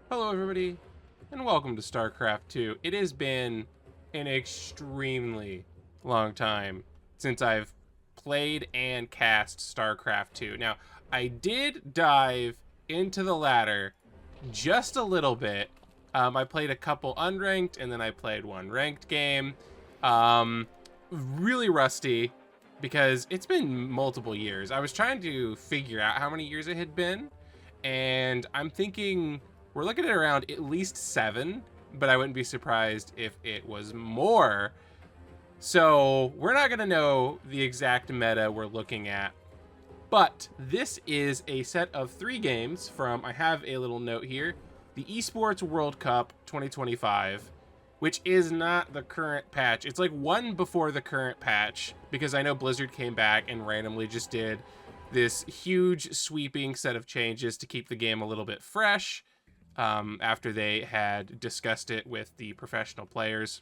Hello everybody, and welcome to StarCraft II. It has been an extremely long time since I've played and cast StarCraft II. Now, I did dive into the ladder just a little bit. I played a couple unranked, and then I played one ranked game. Really rusty, because it's been multiple years. I was trying to figure out how many years it had been, and I'm thinking we're looking at around at least 7, but I wouldn't be surprised if it was more. So we're not going to know the exact meta we're looking at, but this is a set of 3 games from, I have a little note here, the Esports World Cup 2025, which is not the current patch. It's like one before the current patch, because I know Blizzard came back and randomly just did this huge sweeping set of changes to keep the game a little bit fresh. After they had discussed it with the professional players.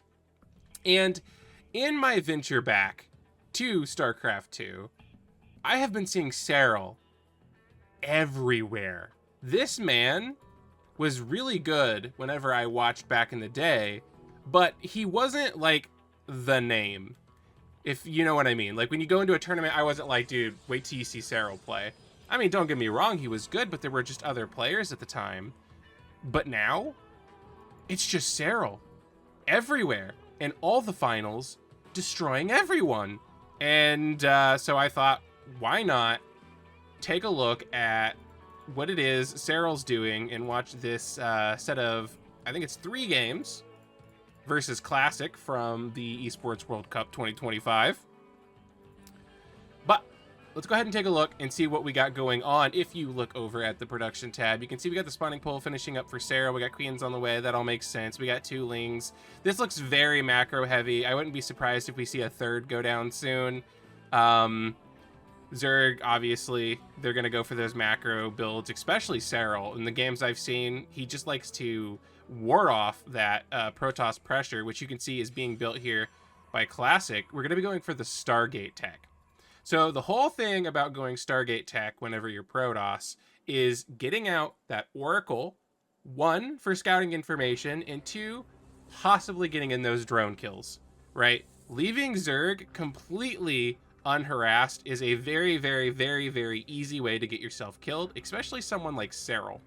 And in my venture back to StarCraft II, I have been seeing Serral everywhere. This man was really good whenever I watched back in the day, but he wasn't like the name, if you know what I mean. Like when you go into a tournament, I wasn't like, dude, wait till you see Serral play. I mean, don't get me wrong, he was good, but there were just other players at the time. But now, it's just Serral everywhere, and all the finals, destroying everyone. And so I thought, why not take a look at what it is Serral's doing and watch this set of, I think it's 3 games, versus Classic from the Esports World Cup 2025. But let's go ahead and take a look and see what we got going on. If you look over at the production tab, you can see we got the spawning pool finishing up for Serral. We got queens on the way. That all makes sense. We got 2 lings. This looks very macro heavy. I wouldn't be surprised if we see a 3rd go down soon. Zerg, obviously, they're going to go for those macro builds, especially Serral. In the games I've seen, he just likes to ward off that Protoss pressure, which you can see is being built here by Classic. We're going to be going for the Stargate tech. So the whole thing about going Stargate tech whenever you're Protoss is getting out that Oracle, 1, for scouting information, and 2, possibly getting in those drone kills, right? Leaving Zerg completely unharassed is a very, very, very, very easy way to get yourself killed, especially someone like Serral.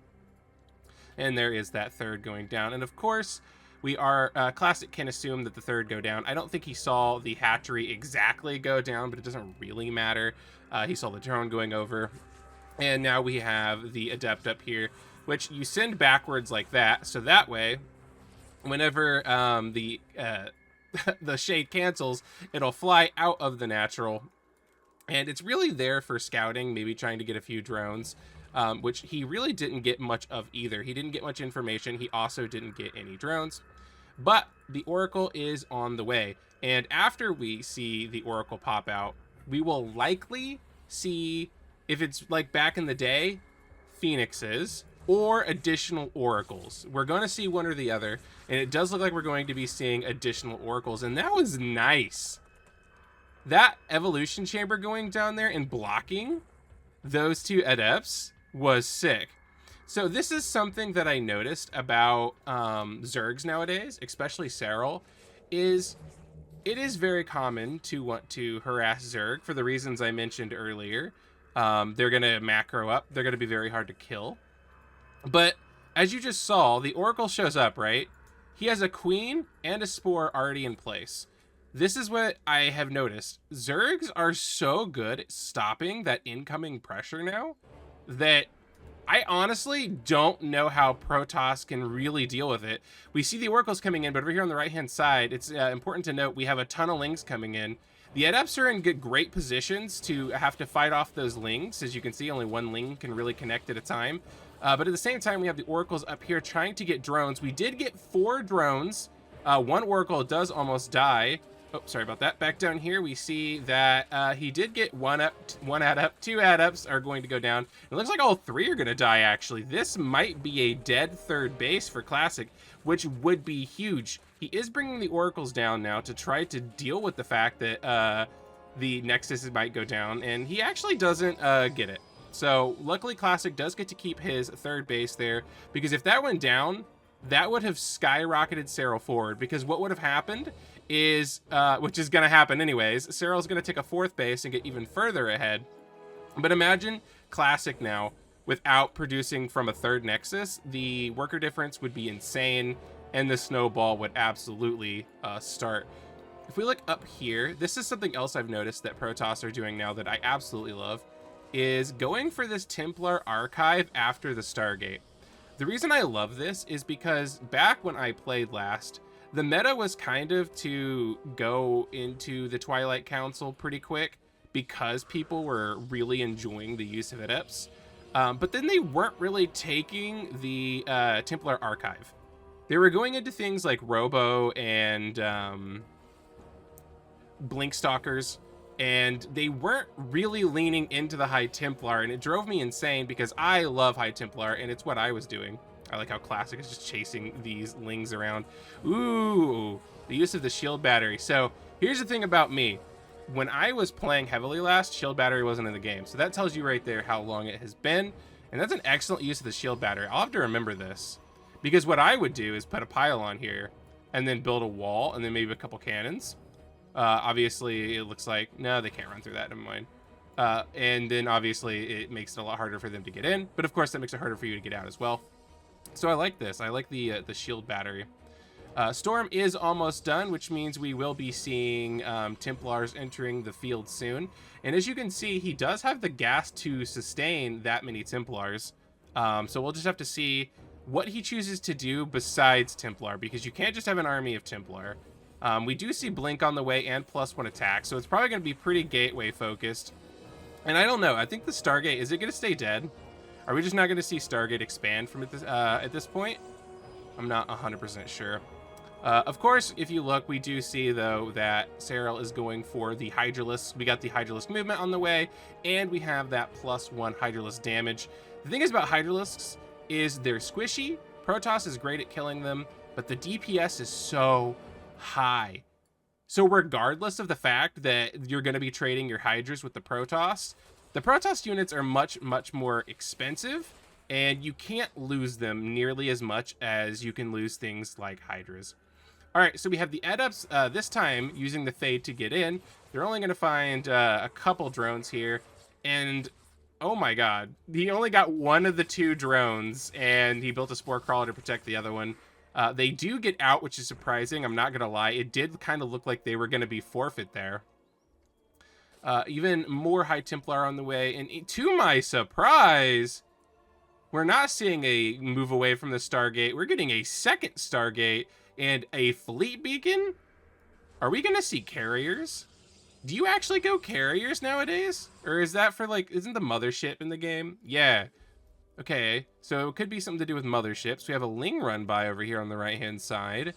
And there is that 3rd going down. And of course, we are, Classic can assume that the 3rd go down. I don't think he saw the hatchery exactly go down, but it doesn't really matter. He saw the drone going over. And now we have the Adept up here, which you send backwards like that. So that way, whenever the shade cancels, it'll fly out of the natural. And it's really there for scouting, maybe trying to get a few drones. Which he really didn't get much of either. He didn't get much information. He also didn't get any drones. But the Oracle is on the way. And after we see the Oracle pop out, we will likely see, if it's like back in the day, Phoenixes or additional Oracles. We're going to see one or the other. And it does look like we're going to be seeing additional Oracles. And that was nice. That evolution chamber going down there and blocking those 2 adepts was sick. So this is something that I noticed about Zergs nowadays, especially Serral, is it is very common to want to harass Zerg for the reasons I mentioned earlier. They're going to macro up. They're going to be very hard to kill. But as you just saw, the Oracle shows up, right? He has a queen and a spore already in place. This is what I have noticed. Zergs are so good at stopping that incoming pressure now that I honestly don't know how Protoss can really deal with it. We see the Oracles coming in, but over here on the right-hand side, it's important to note we have a ton of lings coming in. The Adepts are in great positions to have to fight off those lings. As you can see, only 1 ling can really connect at a time. But at the same time, we have the Oracles up here trying to get drones. We did get 4 drones. 1 Oracle does almost die. Oh, sorry about that. Back down here, we see that he did get 1 adept. 2 adepts are going to go down. It looks like all 3 are going to die, actually. This might be a dead 3rd base for Classic, which would be huge. He is bringing the Oracles down now to try to deal with the fact that the Nexus might go down, and he actually doesn't get it. So luckily Classic does get to keep his third base there, because if that went down, that would have skyrocketed Serral forward, because what would have happened is, which is going to happen anyways, Serral's going to take a fourth base and get even further ahead. But imagine Classic now, without producing from a third Nexus, the worker difference would be insane, and the snowball would absolutely start. If we look up here, this is something else I've noticed that Protoss are doing now that I absolutely love, is going for this Templar archive after the Stargate. The reason I love this is because back when I played last, the meta was kind of to go into the Twilight Council pretty quick because people were really enjoying the use of adepts. But then they weren't really taking the Templar archive. They were going into things like Robo and Blink Stalkers, and they weren't really leaning into the High Templar, and it drove me insane because I love High Templar, and it's what I was doing. I like how Classic is just chasing these Lings around. Ooh, the use of the shield battery. So here's the thing about me. When I was playing heavily last, shield battery wasn't in the game. So that tells you right there how long it has been, and that's an excellent use of the shield battery. I'll have to remember this, because what I would do is put a pylon here and then build a wall and then maybe a couple cannons. Obviously it looks like, no, they can't run through that, never mind. And then obviously it makes it a lot harder for them to get in, but of course that makes it harder for you to get out as well. So I like this. I like the shield battery. Storm is almost done, which means we will be seeing Templars entering the field soon. And as you can see, he does have the gas to sustain that many Templars. So we'll just have to see what he chooses to do besides Templar, because you can't just have an army of Templar. We do see Blink on the way and +1 attack, so it's probably going to be pretty gateway focused. And I don't know, I think the Stargate, is it going to stay dead? Are we just not going to see Stargate expand from at this point? I'm not 100% sure. Of course, if you look, we do see, though, that Serral is going for the Hydralisk. We got the Hydralisk movement on the way, and we have that +1 Hydralisk damage. The thing is about Hydralisks is they're squishy. Protoss is great at killing them, but the DPS is so high. So regardless of the fact that you're going to be trading your Hydras with the Protoss units are much, much more expensive, and you can't lose them nearly as much as you can lose things like Hydras. All right, so we have the Adepts this time using the Fade to get in. They're only going to find a couple drones here, and oh my god, he only got one of the two drones, and he built a Spore Crawler to protect the other one. They do get out, which is surprising. I'm not going to lie. It did kind of look like they were going to be forfeit there. Even more High Templar on the way. And to my surprise, we're not seeing a move away from the Stargate. We're getting a second Stargate and a fleet beacon. Are we going to see carriers? Do you actually go carriers nowadays? Or is that for, like, isn't the mothership in the game? Yeah. Okay, so it could be something to do with motherships. We have a Ling run by over here on the right-hand side.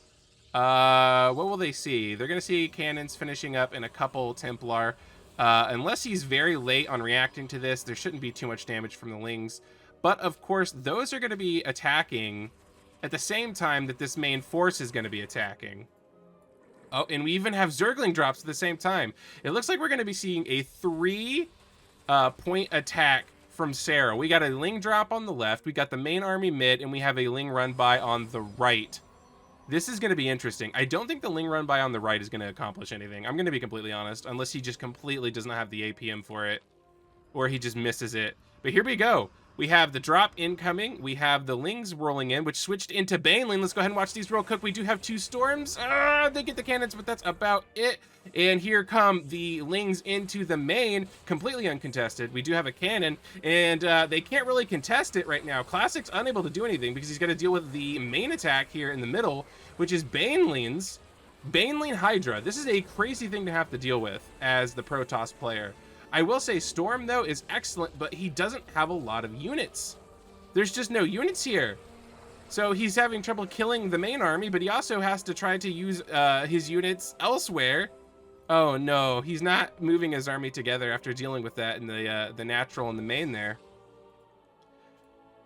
What will they see? They're going to see cannons finishing up and a couple Templar. Unless he's very late on reacting to this, there shouldn't be too much damage from the Lings. But, of course, those are going to be attacking at the same time that this main force is going to be attacking. Oh, and we even have Zergling drops at the same time. It looks like we're going to be seeing a 3-point attack from Serral. We got a Ling drop on the left, we got the main army mid, and we have a Ling run by on the right. This is going to be interesting. I don't think the Ling run by on the right is going to accomplish anything. I'm going to be completely honest, unless he just completely does not have the APM for it, or he just misses it. But here we go. We have the drop incoming. We have the Lings rolling in, which switched into Baneling. Let's go ahead and watch these real quick. We do have two Storms. They get the cannons, but that's about it. And here come the Lings into the main, completely uncontested. We do have a cannon, and they can't really contest it right now. Classic's unable to do anything because he's got to deal with the main attack here in the middle, which is Baneling's Baneling Hydra. This is a crazy thing to have to deal with as the Protoss player. I will say Storm, though, is excellent, but he doesn't have a lot of units. There's just no units here. So he's having trouble killing the main army, but he also has to try to use his units elsewhere. Oh, no. He's not moving his army together after dealing with that in the natural and the main there.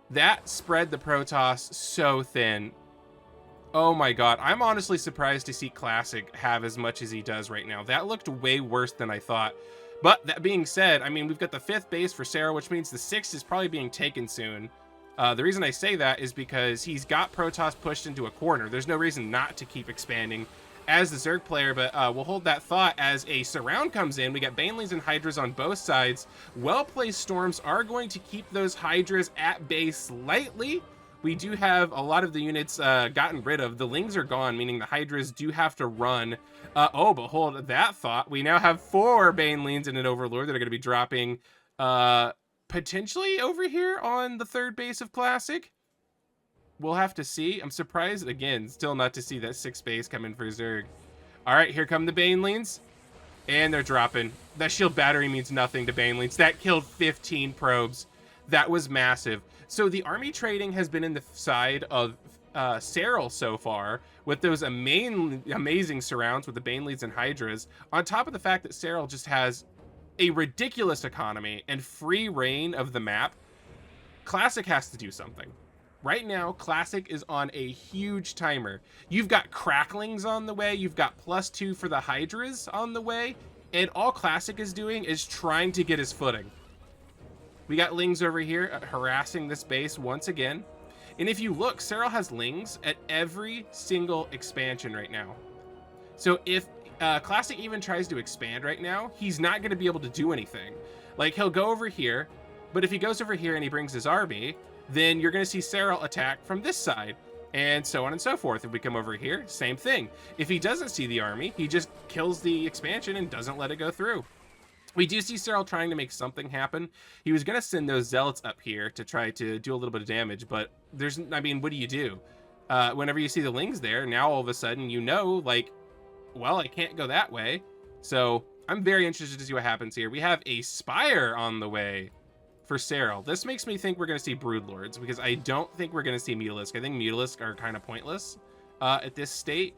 That spread the Protoss so thin. Oh, my God. I'm honestly surprised to see Classic have as much as he does right now. That looked way worse than I thought. But that being said, I mean, we've got the 5th base for Serral, which means the 6th is probably being taken soon. The reason I say that is because he's got Protoss pushed into a corner. There's no reason not to keep expanding as the Zerg player, but we'll hold that thought as a surround comes in. We got Banelings and Hydras on both sides. Well-placed Storms are going to keep those Hydras at bay slightly. We do have a lot of the units gotten rid of. The Lings are gone, meaning the Hydras do have to run. Oh, but hold that thought. We now have 4 Banelings and an Overlord that are going to be dropping potentially over here on the 3rd base of Classic. We'll have to see. I'm surprised, again, still not to see that 6th base come in for Zerg. All right, here come the Banelings. And they're dropping. That shield battery means nothing to Banelings. That killed 15 probes. That was massive. So the army trading has been in the side of Serral so far, with those amazing surrounds with the Banelings and Hydras, on top of the fact that Serral just has a ridiculous economy and free reign of the map. Classic has to do something. Right now, Classic is on a huge timer. You've got Cracklings on the way, you've got +2 for the Hydras on the way, and all Classic is doing is trying to get his footing. We got Lings over here harassing this base once again. And if you look, Serral has Lings at every single expansion right now. So if Classic even tries to expand right now, he's not going to be able to do anything. Like, he'll go over here, but if he goes over here and he brings his army, then you're going to see Serral attack from this side, and so on and so forth. If we come over here, same thing. If he doesn't see the army, he just kills the expansion and doesn't let it go through. We do see Serral trying to make something happen. He was going to send those Zealots up here to try to do a little bit of damage, but there's, I mean, what do you do? Whenever you see the Lings there, now all of a sudden, you know, like, well, I can't go that way. So I'm very interested to see what happens here. We have a Spire on the way for Serral. This makes me think we're going to see Broodlords, because I don't think we're going to see Mutalisk. I think Mutalisk are kind of pointless at this state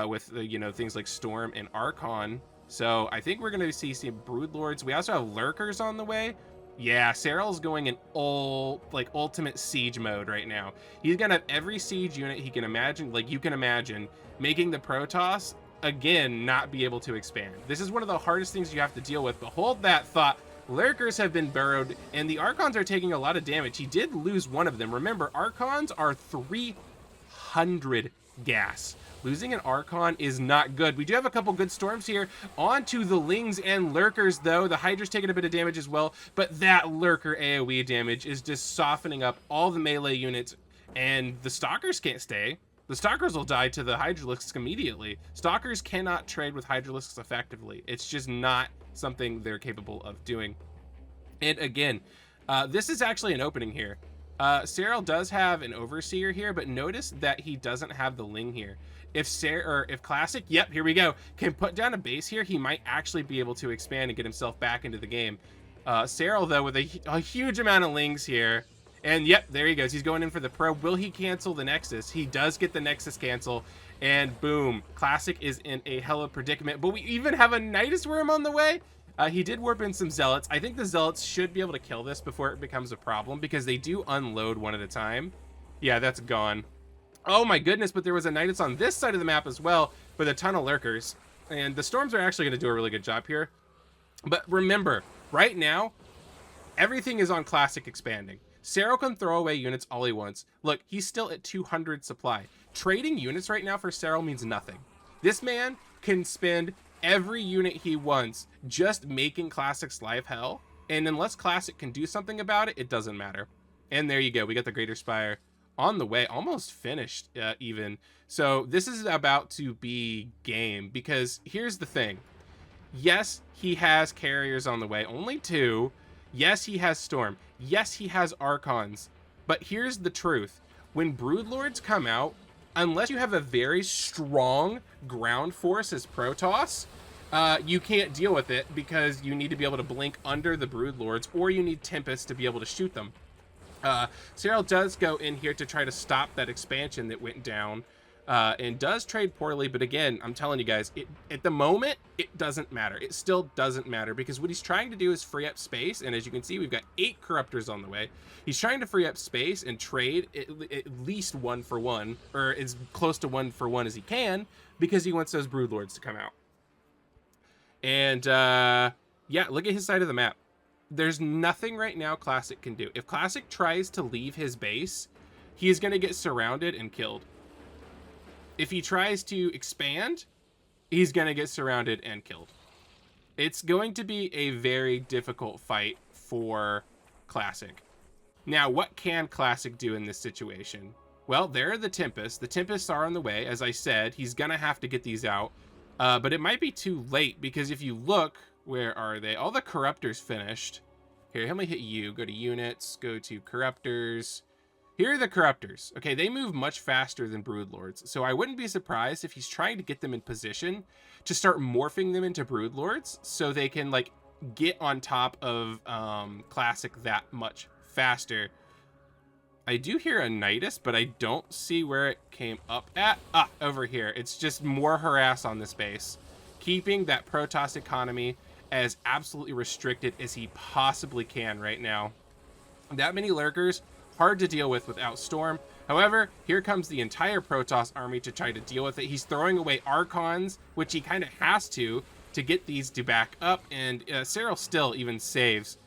with, you know, things like Storm and Archon. So I think we're going to see some Broodlords. We also have Lurkers on the way. Yeah, Serral's going in ultimate siege mode right now. He's going to have every siege unit he can imagine, like you can imagine, making the Protoss, again, not be able to expand. This is one of the hardest things you have to deal with, but hold that thought. Lurkers have been burrowed, and the Archons are taking a lot of damage. He did lose one of them. Remember, Archons are 300 gas. Losing an Archon is not good. We do have a couple good Storms here. Onto the Lings and Lurkers, though. The Hydra's taking a bit of damage as well, but that Lurker AoE damage is just softening up all the melee units, and the Stalkers can't stay. The Stalkers will die to the Hydralisks immediately. Stalkers cannot trade with Hydralisks effectively. It's just not something they're capable of doing. And again, this is actually an opening here. Serral does have an Overseer here, but notice that he doesn't have the Ling here. If Classic, yep, here we go, can put down a base here, he might actually be able to expand and get himself back into the game. Serral, though, with a huge amount of Lings here. And yep, there he goes. He's going in for the probe. Will he cancel the Nexus? He does get the Nexus cancel. And boom, Classic is in a hella predicament. But we even have a Nidus Worm on the way. He did warp in some Zealots. I think the Zealots should be able to kill this before it becomes a problem, because they do unload one at a time. Yeah, that's gone. Oh my goodness, but there was a Nidus on this side of the map as well with a ton of Lurkers. And the Storms are actually going to do a really good job here. But remember, right now, everything is on Classic expanding. Serral can throw away units all he wants. Look, he's still at 200 supply. Trading units right now for Serral means nothing. This man can spend every unit he wants just making Classic's life hell. And unless Classic can do something about it, it doesn't matter. And there you go. We got the Greater Spire on the way, almost finished even. So this is about to be game, because here's the thing. Yes, he has carriers on the way, only 2. Yes, he has Storm. Yes, he has Archons. But here's the truth. When Broodlords come out, unless you have a very strong ground force as Protoss, you can't deal with it, because you need to be able to blink under the Broodlords, or you need Tempest to be able to shoot them. Serral does go in here to try to stop that expansion that went down, and does trade poorly, but again, I'm telling you guys, at the moment, it doesn't matter. It still doesn't matter, because what he's trying to do is free up space, and as you can see, we've got 8 Corruptors on the way. He's trying to free up space and trade at least 1 for 1, or as close to 1 for 1 as he can, because he wants those Broodlords to come out. And Yeah, look at his side of the map. There's nothing right now Classic can do. If Classic tries to leave his base, he is going to get surrounded and killed. If he tries to expand, he's going to get surrounded and killed. It's going to be a very difficult fight for Classic. Now, what can Classic do in this situation? Well, there are the Tempests. The Tempests are on the way. As I said, he's going to have to get these out. But it might be too late, because if you look, where are they? All the Corruptors finished. Here, let me hit you. Go to Units, go to Corruptors. Here are the Corruptors. Okay, they move much faster than Broodlords, so I wouldn't be surprised if he's trying to get them in position to start morphing them into Broodlords so they can, like, get on top of Classic that much faster. I do hear a Nidus, but I don't see where it came up at. Ah, over here. It's just more harass on this base, keeping that Protoss economy as absolutely restricted as he possibly can right now. That many lurkers, hard to deal with without Storm. However, here comes the entire Protoss army to try to deal with it. He's throwing away Archons, which he kind of has to get these to back up, and Serral still even saves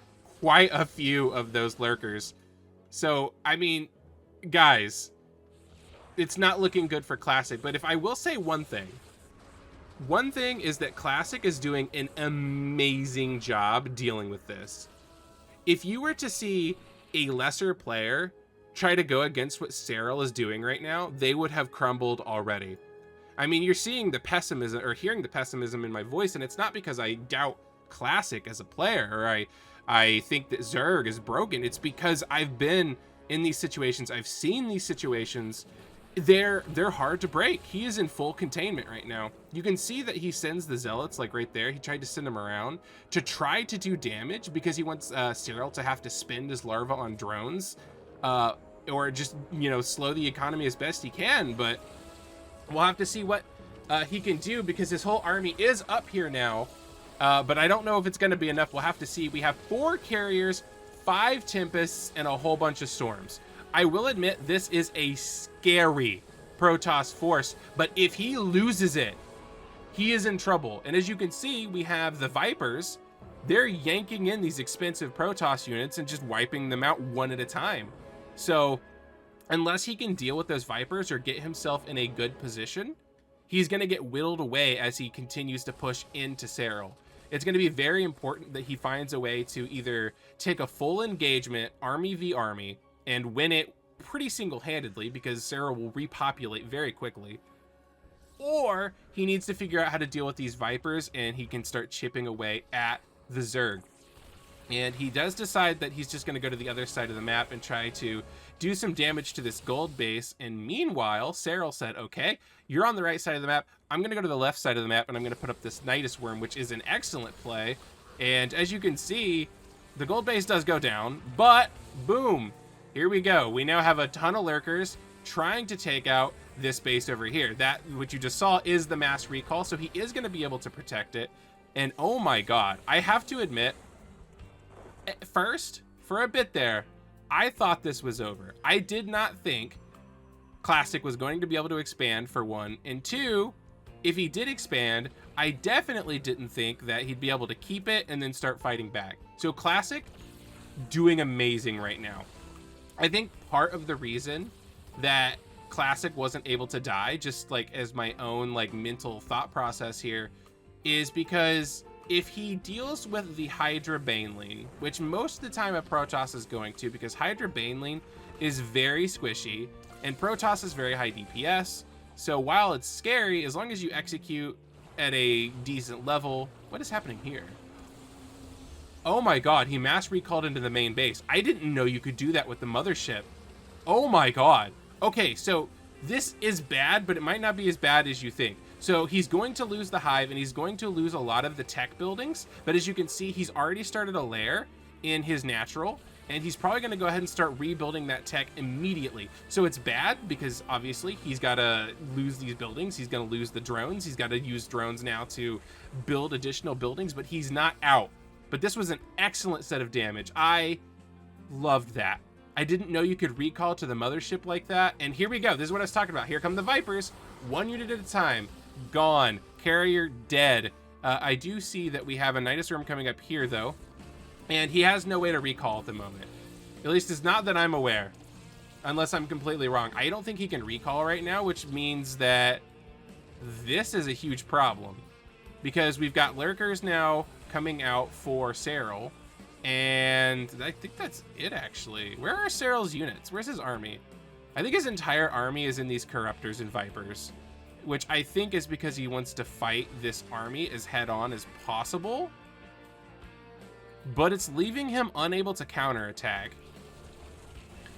quite a few of those lurkers. So, I mean, guys, it's not looking good for Classic, but if I will say one thing is that Classic is doing an amazing job dealing with this. If you were to see a lesser player try to go against what Serral is doing right now, they would have crumbled already. I mean, you're seeing the pessimism, or hearing the pessimism in my voice, and it's not because I doubt Classic as a player, or I think that Zerg is broken. It's because I've been in these situations. I've seen these situations. They're hard to break. He is in full containment right now. You can see that he sends the Zealots, like right there. He tried to send them around to try to do damage because he wants Serral to have to spend his larva on drones, or just, you know, slow the economy as best he can. But we'll have to see what he can do, because his whole army is up here now. But I don't know if it's going to be enough. We'll have to see. We have 4 carriers, 5 Tempests, and a whole bunch of Storms. I will admit, this is a scary Protoss force, but if he loses it, he is in trouble. And as you can see, we have the Vipers. They're yanking in these expensive Protoss units and just wiping them out one at a time. So unless he can deal with those Vipers or get himself in a good position, he's going to get whittled away as he continues to push into Serral. It's going to be very important that he finds a way to either take a full engagement, army v army, and win it pretty single-handedly, because Serral will repopulate very quickly. Or he needs to figure out how to deal with these Vipers, and he can start chipping away at the Zerg. And he does decide that he's just going to go to the other side of the map and try to do some damage to this gold base. And meanwhile, Serral said, okay, you're on the right side of the map. I'm going to go to the left side of the map, and I'm going to put up this Nidus Worm, which is an excellent play. And as you can see, the gold base does go down, but boom, here we go. We now have a ton of lurkers trying to take out this base over here. That, what you just saw, is the mass recall, so he is going to be able to protect it. And oh my god, I have to admit, at first, for a bit there, I thought this was over. I did not think Classic was going to be able to expand, for one, and two, if he did expand, I definitely didn't think that he'd be able to keep it and then start fighting back. So Classic, doing amazing right now. I think part of the reason that Classic wasn't able to die, just like as my own like mental thought process here, is because if he deals with the Hydra Baneling, which most of the time a Protoss is going to, because Hydra Baneling is very squishy and Protoss is very high DPS, so while it's scary, as long as you execute at a decent level... What is happening here? Oh my god, he mass recalled into the main base. I didn't know you could do that with the mothership. Oh my god. Okay, so this is bad, but it might not be as bad as you think. So he's going to lose the hive, and he's going to lose a lot of the tech buildings, but as you can see, he's already started a lair in his natural, and he's probably going to go ahead and start rebuilding that tech immediately. So it's bad because obviously he's got to lose these buildings. He's going to lose the drones. He's got to use drones now to build additional buildings, but he's not out. But this was an excellent set of damage. I loved that. I didn't know you could recall to the mothership like that. And here we go. This is what I was talking about. Here come the Vipers. 1 unit at a time. Gone. Carrier dead. I do see that we have a Nidus Worm coming up here, though, and he has no way to recall at the moment. At least it's not that I'm aware, unless I'm completely wrong. I don't think he can recall right now, which means that this is a huge problem, because we've got lurkers now coming out for Serral, and I think that's it, actually. Where are Serral's units? Where's his army? I think his entire army is in these Corruptors and Vipers, which I think is because he wants to fight this army as head-on as possible, but it's leaving him unable to counterattack.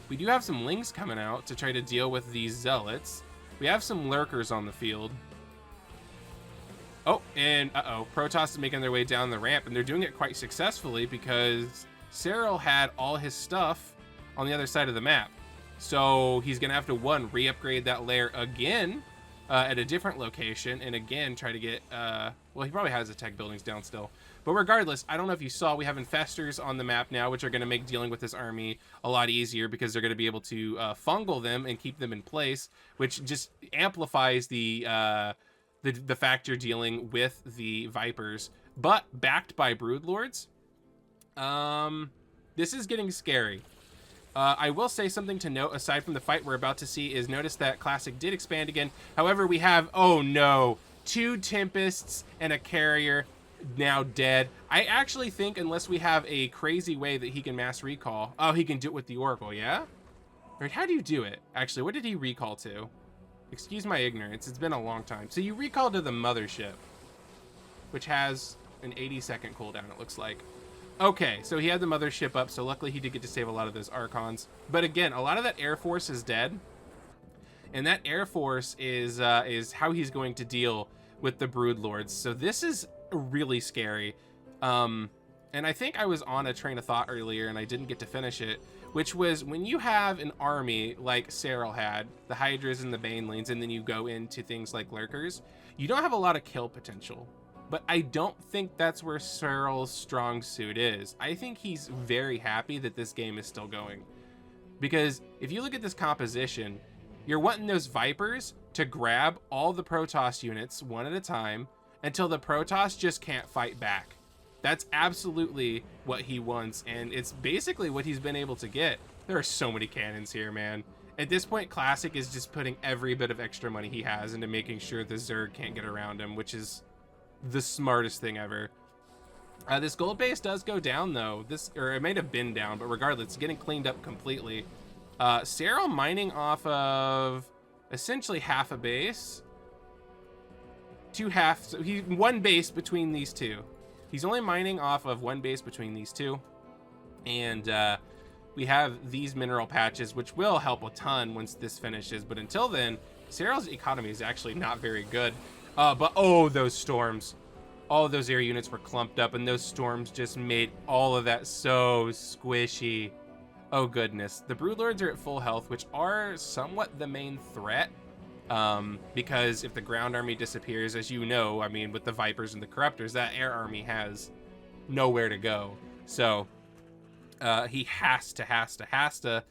We do have some Lings coming out to try to deal with these Zealots. We have some Lurkers on the field. Oh, and Protoss is making their way down the ramp, and they're doing it quite successfully because Serral had all his stuff on the other side of the map. So he's going to have to, one, re-upgrade that layer again at a different location, and again try to get, well, he probably has the tech buildings down still. But regardless, I don't know if you saw, we have Infestors on the map now, which are going to make dealing with this army a lot easier because they're going to be able to fungal them and keep them in place, which just amplifies the fact you're dealing with the Vipers, but backed by Broodlords. This is getting scary. I will say something to note, aside from the fight we're about to see, is notice that Classic did expand again. However, we have, oh no, 2 Tempests and a Carrier now dead. I actually think, unless we have a crazy way that he can mass recall. Oh, he can do it with the Oracle, yeah? Or how do you do it? Actually, what did he recall to? Excuse my ignorance, it's been a long time. So you recall to the Mothership, which has an 80-second cooldown, it looks like. Okay, so he had the Mothership up, so luckily he did get to save a lot of those Archons. But again, a lot of that Air Force is dead. And that Air Force is how he's going to deal with the Broodlords. So this is really scary. And I think I was on a train of thought earlier and I didn't get to finish it, which was when you have an army like Serral had, the Hydras and the Banelings, and then you go into things like Lurkers, you don't have a lot of kill potential. But I don't think that's where Serral's strong suit is. I think he's very happy that this game is still going. Because if you look at this composition, you're wanting those Vipers to grab all the Protoss units one at a time until the Protoss just can't fight back. That's absolutely what he wants, and it's basically what he's been able to get. There are so many cannons here, man. At this point, Classic is just putting every bit of extra money he has into making sure the Zerg can't get around him, which is the smartest thing ever. This gold base does go down, though. Or it might have been down, but regardless, it's getting cleaned up completely. Serral mining off of essentially half a base. 2 halves. So one base between these two. He's only mining off of 1 base between these two. And we have these mineral patches, which will help a ton once this finishes. But until then, Serral's economy is actually not very good. But oh, those storms. All of those air units were clumped up, and those storms just made all of that so squishy. Oh, goodness. The Broodlords are at full health, which are somewhat the main threat. Because if the ground army disappears, as you know, I mean, with the Vipers and the Corruptors, that air army has nowhere to go. So he has to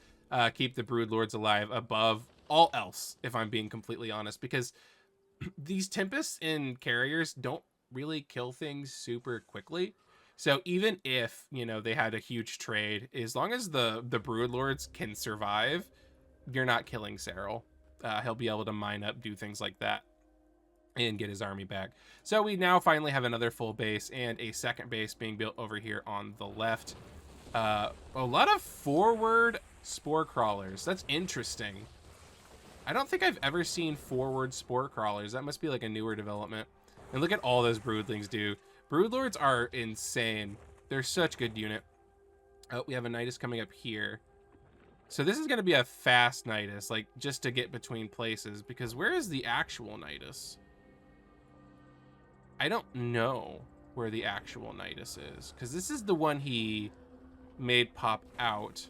keep the Broodlords alive above all else, if I'm being completely honest, because these Tempests and Carriers don't really kill things super quickly. So even if, you know, they had a huge trade, as long as the Broodlords can survive, you're not killing Serral. He'll be able to mine up, do things like that, and get his army back. So we now finally have another full base and a second base being built over here on the left. A lot of forward spore crawlers. That's interesting. I don't think I've ever seen forward spore crawlers. That must be like a newer development. And look at all those broodlings do. Broodlords are insane. They're such good unit. Oh, we have a Nidus coming up here. So this is going to be a fast Nidus, like just to get between places, because where is the actual Nidus? I don't know where the actual Nidus is, because this is the one he made pop out.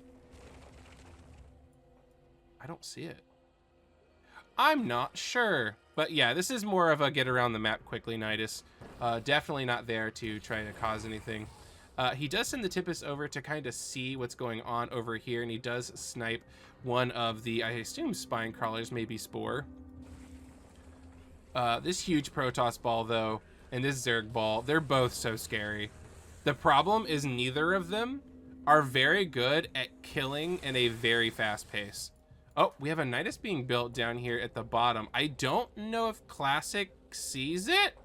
I don't see it. I'm not sure. But yeah, this is more of a get around the map quickly Nidus. Definitely not there to try to cause anything. He does send the Tempest over to kind of see what's going on over here, and he does snipe one of the, I assume, spine crawlers, maybe Spore. This huge Protoss ball, though, and this Zerg ball, they're both so scary. The problem is neither of them are very good at killing in a very fast pace. Oh, we have a Nidus being built down here at the bottom. I don't know if Classic sees it,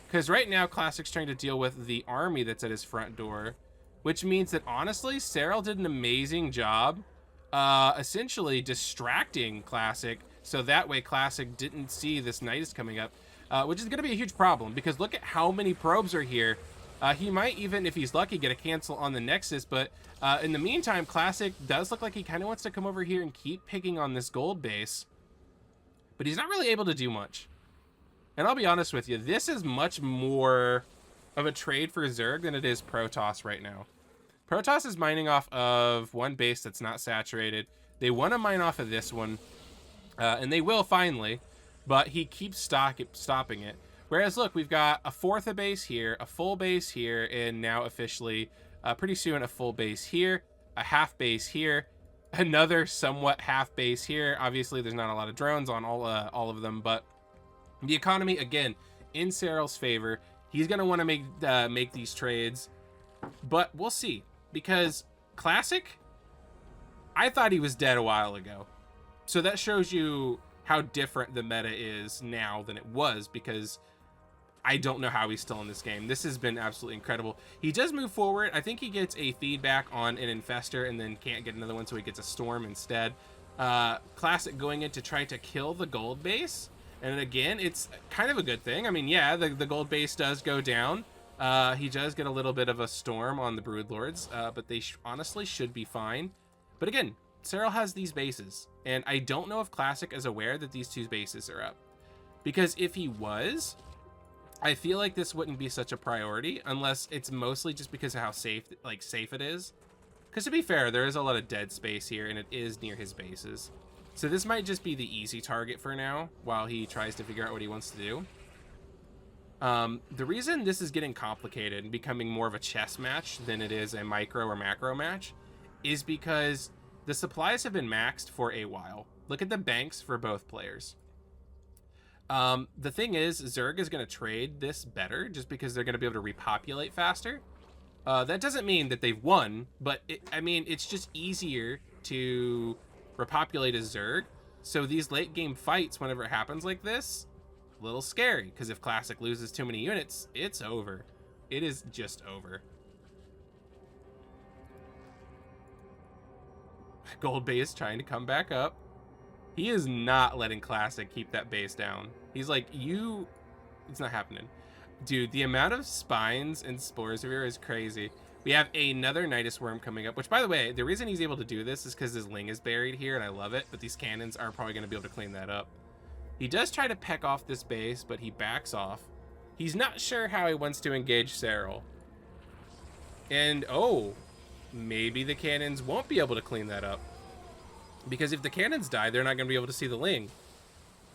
because right now Classic's trying to deal with the army that's at his front door, which means that honestly, Serral did an amazing job essentially distracting Classic, so that way Classic didn't see this Nidus coming up, which is going to be a huge problem, because look at how many probes are here. He might even, if he's lucky, get a cancel on the Nexus, but in the meantime, Classic does look like he kind of wants to come over here and keep picking on this gold base, but he's not really able to do much. And I'll be honest with you, this is much more of a trade for Zerg than it is Protoss right now. Protoss is mining off of one base that's not saturated. They want to mine off of this one, and they will finally, but he keeps stopping it. Whereas, look, we've got a fourth a base here, a full base here, and now officially, pretty soon, a full base here, a half base here, another somewhat half base here. Obviously, there's not a lot of drones on all of them, but the economy, again, in Serral's favor. He's going to want to make these trades, but we'll see. Because Classic, I thought he was dead a while ago. So that shows you how different the meta is now than it was, because I don't know how he's still in this game. This has been absolutely incredible. He does move forward. I think he gets a feedback on an Infester and then can't get another one, so he gets a Storm instead. Classic going in to try to kill the gold base. And again, it's kind of a good thing. I mean, yeah, the gold base does go down. He does get a little bit of a Storm on the Broodlords, but they honestly should be fine. But again, Serral has these bases, and I don't know if Classic is aware that these two bases are up. Because if he was, I feel like this wouldn't be such a priority, unless it's mostly just because of how safe it is. Because to be fair, there is a lot of dead space here, and it is near his bases. So this might just be the easy target for now, while he tries to figure out what he wants to do. The reason this is getting complicated and becoming more of a chess match than it is a micro or macro match is because the supplies have been maxed for a while. Look at the banks for both players. The thing is, Zerg is going to trade this better just because they're going to be able to repopulate faster. That doesn't mean that they've won, but I mean, it's just easier to repopulate a Zerg. So these late game fights, whenever it happens like this, a little scary, because if Classic loses too many units, it's over. It is just over. Gold base trying to come back up. He is not letting Classic keep that base down. He's like, it's not happening. Dude, the amount of spines and spores here is crazy. We have another Nidus Worm coming up, which, by the way, the reason he's able to do this is because his Ling is buried here, and I love it, but these cannons are probably going to be able to clean that up. He does try to peck off this base, but he backs off. He's not sure how he wants to engage Serral. And, oh, maybe the cannons won't be able to clean that up. Because if the cannons die, they're not going to be able to see the Ling.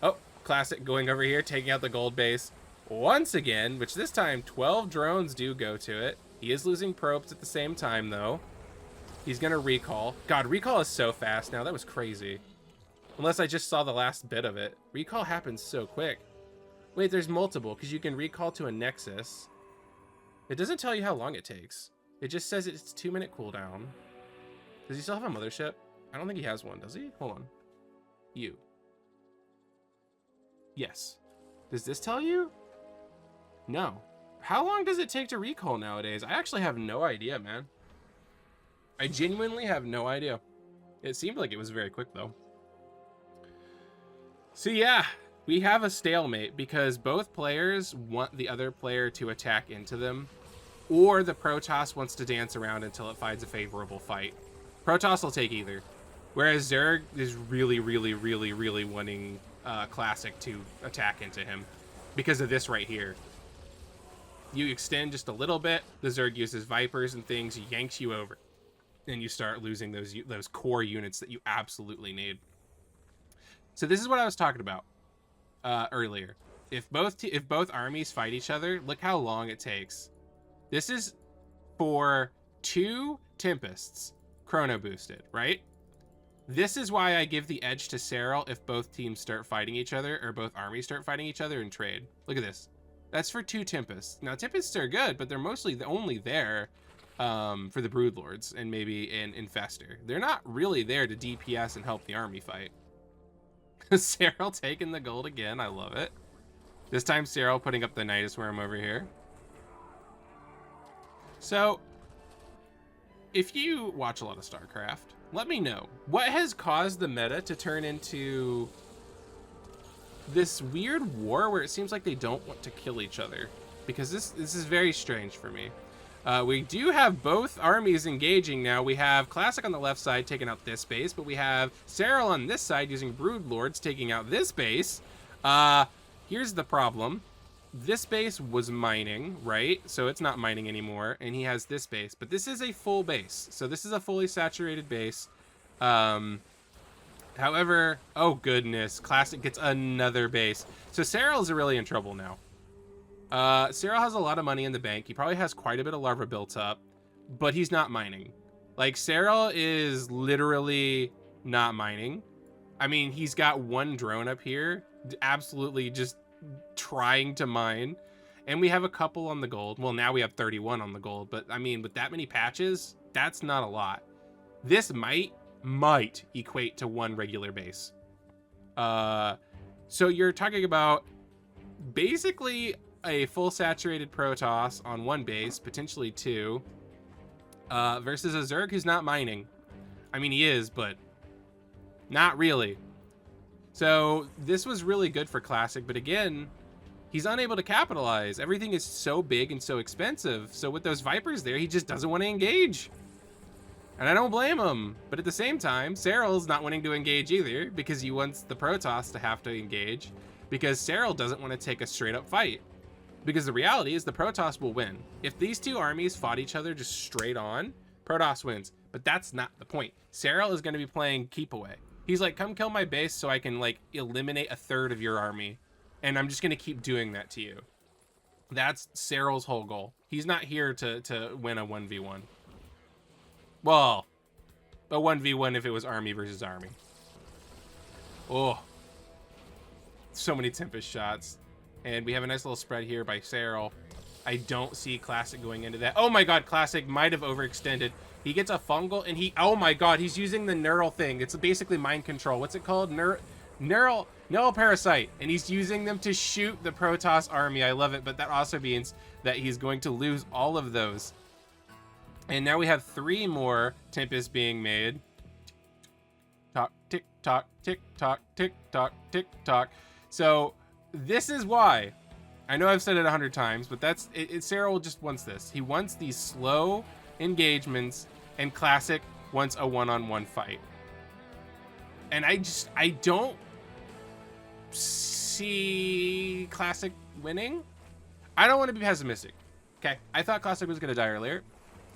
Oh, Classic going over here, taking out the gold base once again, which this time 12 drones do go to it. He is losing probes at the same time, though. He's going to recall. God, recall is so fast now. That was crazy. Unless I just saw the last bit of it. Recall happens so quick. Wait, there's multiple, because you can recall to a Nexus. It doesn't tell you how long it takes. It just says it's 2-minute cooldown. Does he still have a mothership? I don't think he has one, does he? Hold on. You. Yes. Does this tell you? No. How long does it take to recall nowadays? I actually have no idea, man. I genuinely have no idea. It seemed like it was very quick, though. So yeah, we have a stalemate because both players want the other player to attack into them, or the Protoss wants to dance around until it finds a favorable fight. Protoss will take either. Whereas Zerg is really wanting Classic to attack into him because of this right here. You extend just a little bit, the Zerg uses Vipers and things, yanks you over, and you start losing those core units that you absolutely need. So this is what I was talking about earlier. If both armies fight each other, look how long it takes. This is for 2 Tempests, chrono boosted, right? This is why I give the edge to Serral if both teams start fighting each other, or both armies start fighting each other in trade. Look at this. That's for 2 Tempests. Now, Tempests are good, but they're mostly only there for the Broodlords and maybe an Infestor. They're not really there to DPS and help the army fight. Serral taking the gold again. I love it. This time, Serral putting up the Nidus Worm over here. So, if you watch a lot of StarCraft, let me know. What has caused the meta to turn into this weird war where it seems like they don't want to kill each other? Because this is very strange for me. We do have both armies engaging now. We have Classic on the left side taking out this base, but we have Serral on this side using Broodlords taking out this base. Here's the problem. This base was mining, right? So it's not mining anymore, and he has this base. But this is a full base, so this is a fully saturated base. However, oh goodness, Classic gets another base. So Serral's really in trouble now. Serral has a lot of money in the bank. He probably has quite a bit of larva built up, but he's not mining. Like, Serral is literally not mining. I mean, he's got 1 drone up here, absolutely just trying to mine. And we have a couple on the gold. Well, now we have 31 on the gold, but I mean, with that many patches, that's not a lot. This might equate to 1 regular base. So you're talking about basically a full saturated Protoss on 1 base, potentially 2, versus a Zerg who's not mining. I mean, he is, but not really. So this was really good for Classic, but again, he's unable to capitalize. Everything is so big and so expensive. So with those Vipers there, he just doesn't want to engage. And I don't blame him. But at the same time, Serral's not wanting to engage either, because he wants the Protoss to have to engage, because Serral doesn't want to take a straight up fight. Because the reality is the Protoss will win. If these 2 armies fought each other just straight on, Protoss wins. But that's not the point. Serral is going to be playing keep away. He's like, come kill my base so I can like eliminate 1/3 of your army. And I'm just going to keep doing that to you. That's Serral's whole goal. He's not here to win a 1v1. Well, a 1v1 if it was army versus army. Oh, so many Tempest shots. And we have a nice little spread here by Serral. I don't see Classic going into that. Oh my god, Classic might have overextended. He gets a fungal and he, oh my god, he's using the neural thing. It's basically mind control. What's it called? Neural parasite. And he's using them to shoot the Protoss army. I love it, but that also means that he's going to lose all of those. And now we have 3 more Tempests being made. Tock, tick, tock, tick, tock, tick, tock, tick, tock. So this is why, I know I've said it 100 times, but that's it. Serral just wants this. He wants these slow engagements, and Classic wants a 1-on-1 fight. And I don't see Classic winning. I don't want to be pessimistic. Okay, I thought Classic was going to die earlier.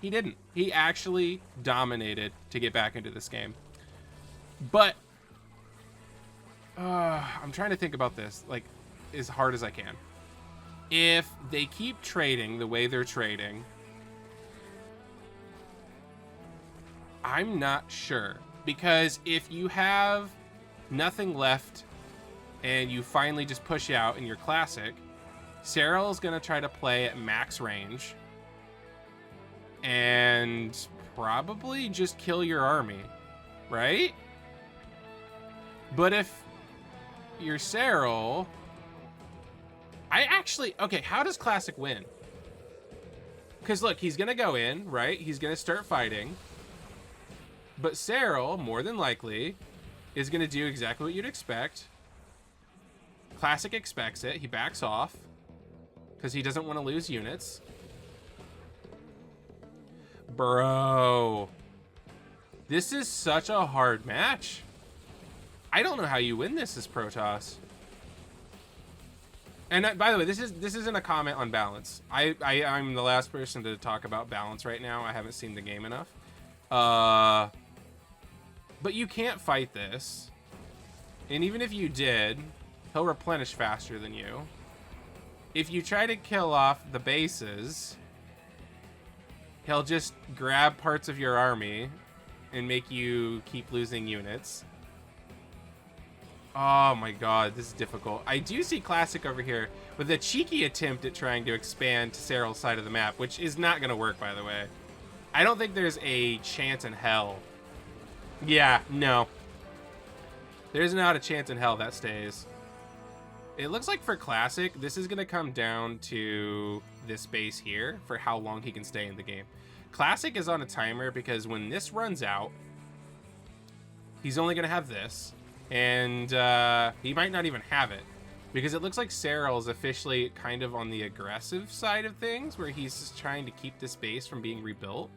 He didn't. He actually dominated to get back into this game. But I'm trying to think about this like as hard as I can. If they keep trading the way they're trading, I'm not sure. Because if you have nothing left and you finally just push out in your Classic, Serral is going to try to play at max range and probably just kill your army, right? But if you're Serral, okay, how does Classic win? Because look, he's gonna go in, right? He's gonna start fighting. But Serral, more than likely, is gonna do exactly what you'd expect. Classic expects it. He backs off because he doesn't want to lose units. Bro, this is such a hard match. I don't know how you win this as Protoss. And by the way, this isn't a comment on balance. I'm the last person to talk about balance right now. I haven't seen the game enough. But you can't fight this. And even if you did, he'll replenish faster than you. If you try to kill off the bases, he'll just grab parts of your army and make you keep losing units. Oh my god, this is difficult. I do see Classic over here with a cheeky attempt at trying to expand to Serral's side of the map, which is not going to work, by the way. I don't think there's a chance in hell. Yeah, no. There's not a chance in hell that stays. It looks like for Classic, this is going to come down to this base here for how long he can stay in the game. Classic is on a timer because when this runs out, he's only going to have this. And he might not even have it. Because it looks like Serral is officially kind of on the aggressive side of things, where he's just trying to keep this base from being rebuilt.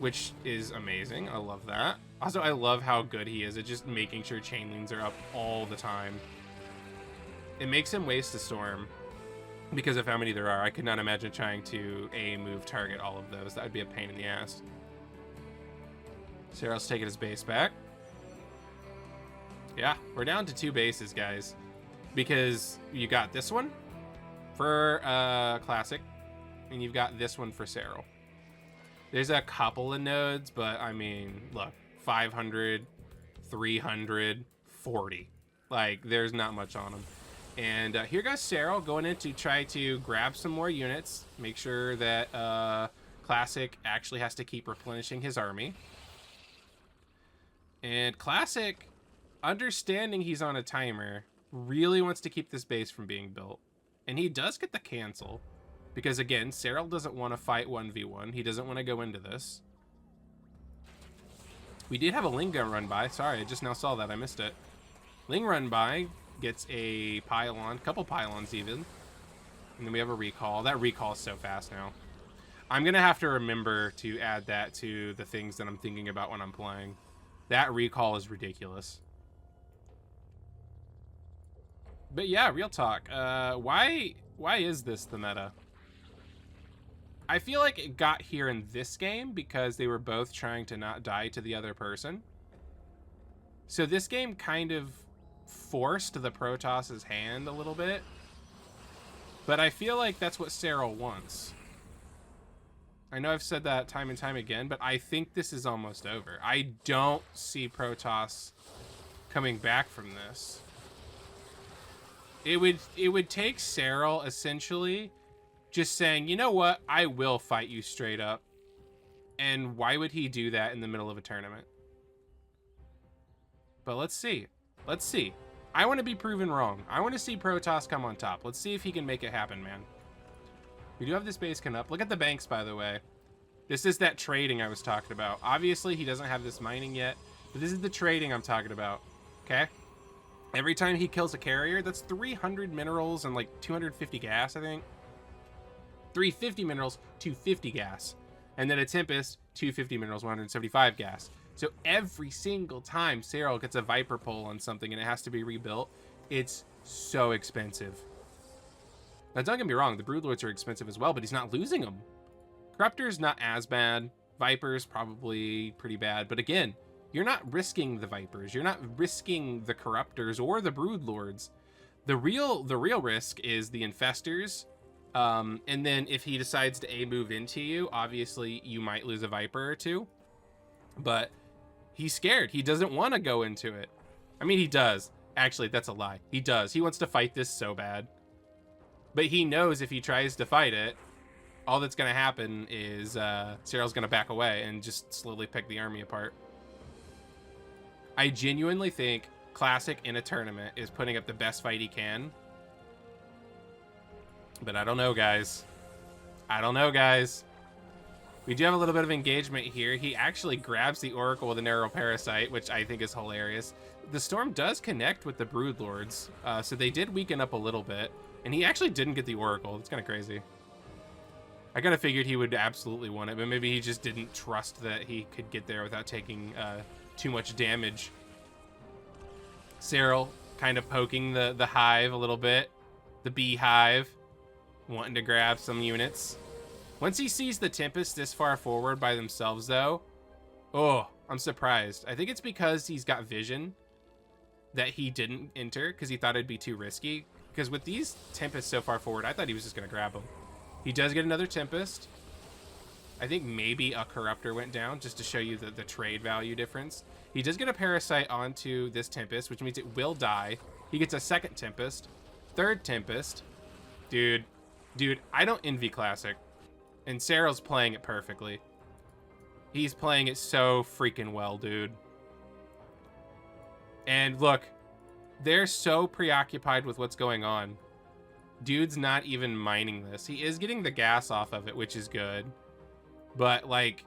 Which is amazing. I love that. Also, I love how good he is at just making sure chainlings are up all the time. It makes him waste a storm because of how many there are. I could not imagine trying to move target all of those. That would be a pain in the ass. Serral's taking his base back. Yeah, we're down to 2 bases, guys. Because you got this one for Classic, and you've got this one for Serral. There's a couple of nodes, but I mean, look, 500, 300, 40. Like, there's not much on them. And here goes Serral going in to try to grab some more units. Make sure that Classic actually has to keep replenishing his army. And Classic, understanding he's on a timer, really wants to keep this base from being built. And he does get the cancel. Because again, Serral doesn't want to fight 1v1. He doesn't want to go into this. We did have a Ling gun run by. Sorry, I just now saw that. I missed it. Ling run by, gets a pylon, couple pylons even. And then we have a recall. That recall is so fast now. I'm going to have to remember to add that to the things that I'm thinking about when I'm playing. That recall is ridiculous. But yeah, real talk. Why is this the meta? I feel like it got here in this game because they were both trying to not die to the other person. So this game kind of forced the Protoss's hand a little bit. But I feel like that's what Serral wants. I know I've said that time and time again, but I think this is almost over. I don't see Protoss coming back from this. It would take Serral essentially just saying, you know what, I will fight you straight up. And why would he do that in the middle of a tournament? But let's see. Let's see. I want to be proven wrong. I want to see Protoss come on top. Let's see if he can make it happen, man. We do have this base come up. Look at the banks, by the way. This is that trading I was talking about. Obviously, he doesn't have this mining yet, but this is the trading I'm talking about. Okay? Every time he kills a carrier, that's 300 minerals and like 250 gas, I think. 350 minerals, 250 gas. And then a Tempest, 250 minerals, 175 gas. So every single time Serral gets a Viper pull on something and it has to be rebuilt, it's so expensive. Now, don't get me wrong, the Broodlords are expensive as well, but he's not losing them. Corruptor's not as bad. Viper's probably pretty bad. But again, you're not risking the Vipers. You're not risking the Corruptors or the Broodlords. The real risk is the Infestors. And then if he decides to move into you, obviously you might lose a Viper or two. But he's scared. He doesn't want to go into it. I mean, he does. Actually, that's a lie. He does. He wants to fight this so bad. But he knows if he tries to fight it, all that's going to happen is Serral's going to back away and just slowly pick the army apart. I genuinely think Classic in a tournament is putting up the best fight he can. But I don't know, guys. I don't know, guys. We do have a little bit of engagement here. He actually grabs the Oracle with a Narrow Parasite, which I think is hilarious. The Storm does connect with the Broodlords, so they did weaken up a little bit. And he actually didn't get the Oracle. It's kind of crazy. I kind of figured he would absolutely want it, but maybe he just didn't trust that he could get there without taking too much damage. Serral kind of poking the hive a little bit. The beehive. Wanting to grab some units. Once he sees the Tempest this far forward by themselves, though, oh, I'm surprised. I think it's because he's got vision that he didn't enter because he thought it'd be too risky. Because with these Tempests so far forward, I thought he was just going to grab them. He does get another Tempest. I think maybe a Corruptor went down just to show you the trade value difference. He does get a Parasite onto this Tempest, which means it will die. He gets a second Tempest, third Tempest. Dude, I don't envy Classic. And Serral's playing it perfectly. He's playing it so freaking well, dude. And look, they're so preoccupied with what's going on. Dude's not even mining this. He is getting the gas off of it, which is good. But, like,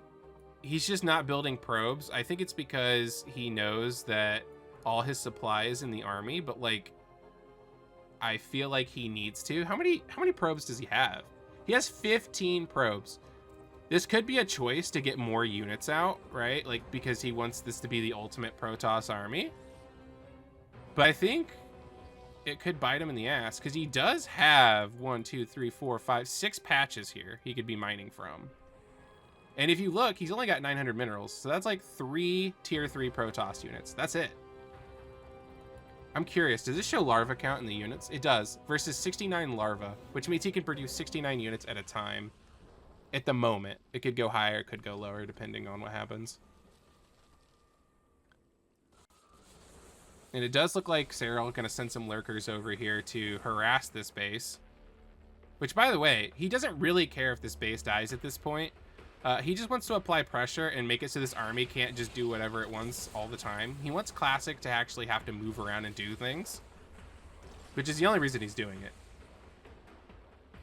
he's just not building probes. I think it's because he knows that all his supply is in the army, but, like, I feel like he needs to. How many probes does he have? He has 15 probes. This could be a choice to get more units out, right? Like, because he wants this to be the ultimate Protoss army. But I think it could bite him in the ass, because he does have 1, 2, 3, 4, 5, 6 patches here he could be mining from. And if you look, he's only got 900 minerals, so that's like 3 tier 3 Protoss units. That's it. I'm curious, does this show larva count in the units? It does, versus 69 larva, which means he can produce 69 units at a time. At the moment. It could go higher, it could go lower, depending on what happens. And it does look like Serral gonna send some lurkers over here to harass this base. Which, by the way, he doesn't really care if this base dies at this point. He just wants to apply pressure and make it so this army can't just do whatever it wants all the time. He wants Classic to actually have to move around and do things. Which is the only reason he's doing it.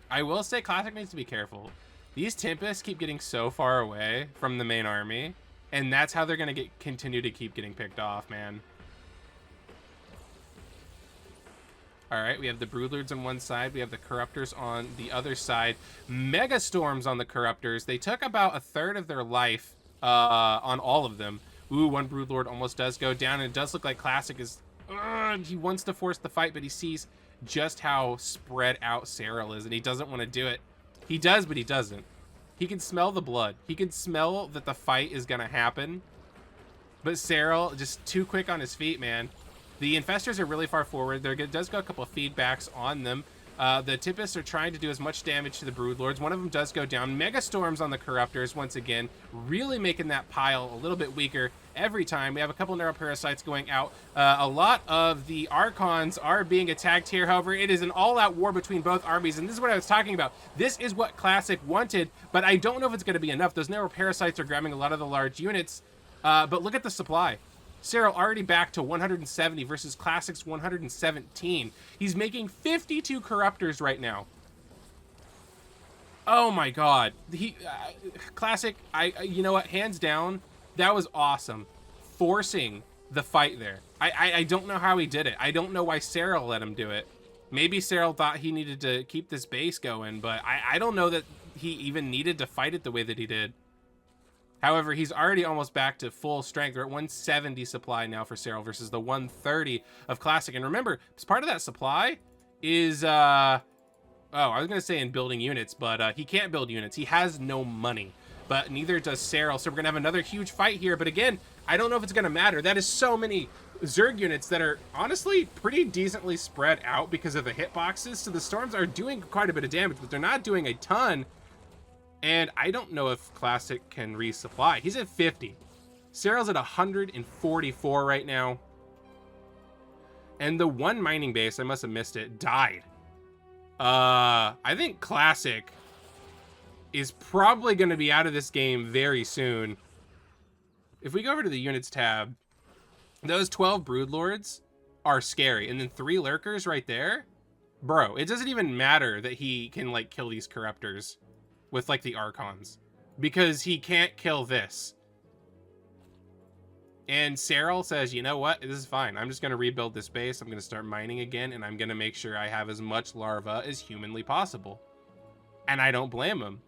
I will say Classic needs to be careful. These Tempests keep getting so far away from the main army. And that's how they're going to continue to keep getting picked off, man. Alright, we have the Broodlords on one side. We have the Corruptors on the other side. Mega Storms on the Corruptors. They took about a third of their life on all of them. Ooh, one Broodlord almost does go down. And it does look like Classic is... he wants to force the fight, but he sees just how spread out Serral is. And he doesn't want to do it. He does, but he doesn't. He can smell the blood. He can smell that the fight is going to happen. But Serral, just too quick on his feet, man. The Infestors are really far forward. There does go a couple of feedbacks on them. The Tempests are trying to do as much damage to the Broodlords. One of them does go down. Mega Storms on the Corruptors, once again, really making that pile a little bit weaker every time. We have a couple Neuroparasites going out. A lot of the Archons are being attacked here. However, it is an all-out war between both armies, and this is what I was talking about. This is what Classic wanted, but I don't know if it's going to be enough. Those Neuroparasites are grabbing a lot of the large units, but look at the supply. Serral already back to 170 versus Classic's 117. He's making 52 Corruptors right now. Oh my god. Classic, you know what, hands down, that was awesome. Forcing the fight there. I don't know how he did it. I don't know why Serral let him do it. Maybe Serral thought he needed to keep this base going, but I don't know that he even needed to fight it the way that he did. However, he's already almost back to full strength. We're at 170 supply now for Serral versus the 130 of Classic. And remember, as part of that supply is, I was going to say in building units, but he can't build units. He has no money, but neither does Serral. So we're going to have another huge fight here. But again, I don't know if it's going to matter. That is so many Zerg units that are honestly pretty decently spread out because of the hitboxes. So the Storms are doing quite a bit of damage, but they're not doing a ton. And I don't know if Classic can resupply. He's at 50. Serral's at 144 right now. And the one mining base, I must have missed it, died. I think Classic is probably going to be out of this game very soon. If we go over to the units tab, those 12 Broodlords are scary. And then 3 Lurkers right there. Bro, it doesn't even matter that he can, like, kill these Corruptors with, like, the Archons, because he can't kill this. And Serral says, you know what, this is fine. I'm just going to rebuild this base. I'm going to start mining again, and I'm going to make sure I have as much larva as humanly possible. And I don't blame him.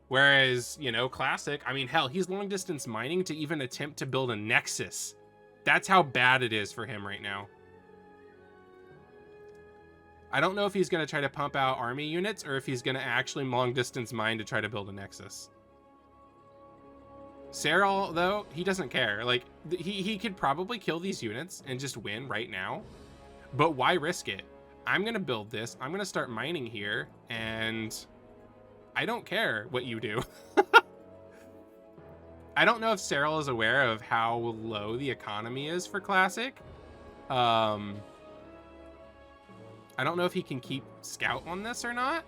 Whereas, you know, Classic, I mean, hell, he's long distance mining to even attempt to build a Nexus. That's how bad it is for him right now. I don't know if he's going to try to pump out army units or if he's going to actually long distance mine to try to build a Nexus. Serral, though, he doesn't care. Like, he could probably kill these units and just win right now. But why risk it? I'm going to build this. I'm going to start mining here. And I don't care what you do. I don't know if Serral is aware of how low the economy is for Classic. I don't know if he can keep Scout on this or not.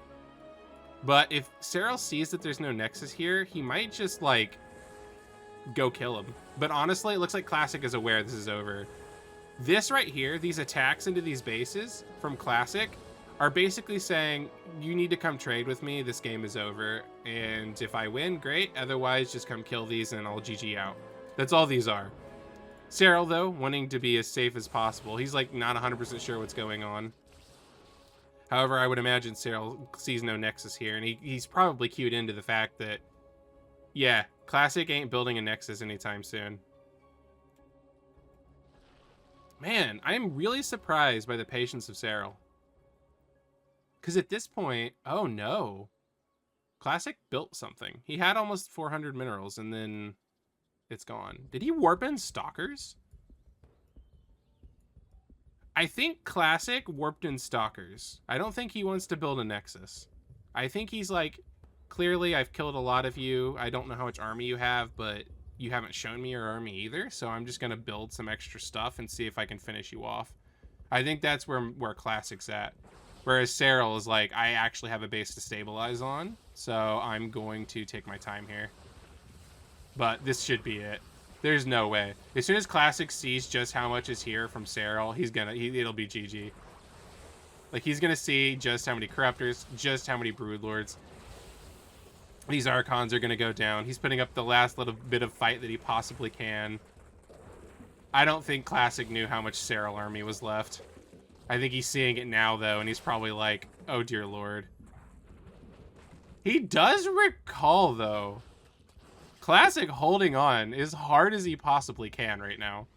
But if Serral sees that there's no Nexus here, he might just, like, go kill him. But honestly, it looks like Classic is aware this is over. This right here, these attacks into these bases from Classic, are basically saying, you need to come trade with me, this game is over, and if I win, great, otherwise just come kill these and I'll GG out. That's all these are. Serral, though, wanting to be as safe as possible. He's like not 100% sure what's going on. However, I would imagine Serral sees no Nexus here, and he's probably cued into the fact that, yeah, Classic ain't building a Nexus anytime soon. Man, I'm really surprised by the patience of Serral. Because at this point, oh no. Classic built something. He had almost 400 minerals, and then it's gone. Did he warp in Stalkers? I think Classic warped in Stalkers. I don't think he wants to build a Nexus. I think he's like, clearly I've killed a lot of you. I don't know how much army you have, but you haven't shown me your army either, so I'm just going to build some extra stuff and see if I can finish you off. I think that's where Classic's at. Whereas Serral is like, I actually have a base to stabilize on, so I'm going to take my time here. But this should be it. There's no way. As soon as Classic sees just how much is here from Serral, it'll be GG. Like, he's gonna see just how many Corruptors, just how many Broodlords. These Archons are gonna go down. He's putting up the last little bit of fight that he possibly can. I don't think Classic knew how much Serral army was left. I think he's seeing it now, though, and he's probably like, oh dear lord. He does recall, though. Classic holding on as hard as he possibly can right now.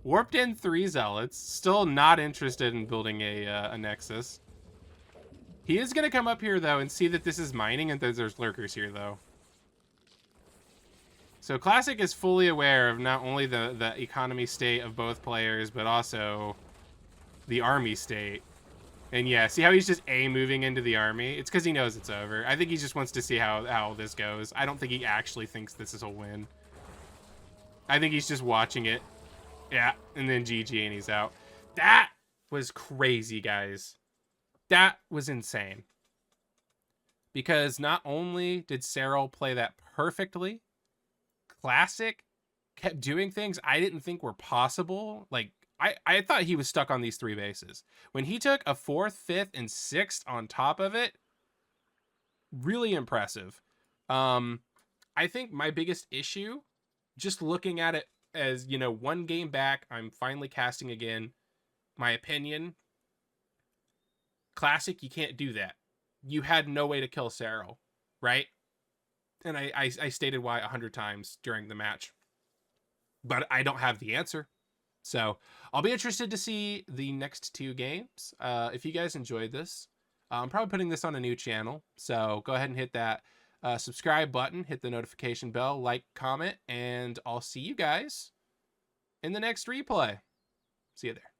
Warped in 3 Zealots, still not interested in building a Nexus. He is going to come up here, though, and see that this is mining and that there's lurkers here, though. So Classic is fully aware of not only the economy state of both players, but also the army state. And yeah, see how he's just moving into the army? It's because he knows it's over. I think he just wants to see how this goes. I don't think he actually thinks this is a win. I think he's just watching it. Yeah, and then GG and he's out. That was crazy, guys. That was insane. Because not only did Serral play that perfectly, Classic kept doing things I didn't think were possible. Like, I thought he was stuck on these 3 bases. When he took a 4th, 5th, and 6th on top of it, really impressive. I think my biggest issue, just looking at it as, you know, 1 game back, I'm finally casting again. My opinion, Classic, you can't do that. You had no way to kill Serral, right? And I stated why 100 times during the match. But I don't have the answer. So I'll be interested to see the next 2 games. If you guys enjoyed this, I'm probably putting this on a new channel. So go ahead and hit that subscribe button, hit the notification bell, like, comment, and I'll see you guys in the next replay. See you there.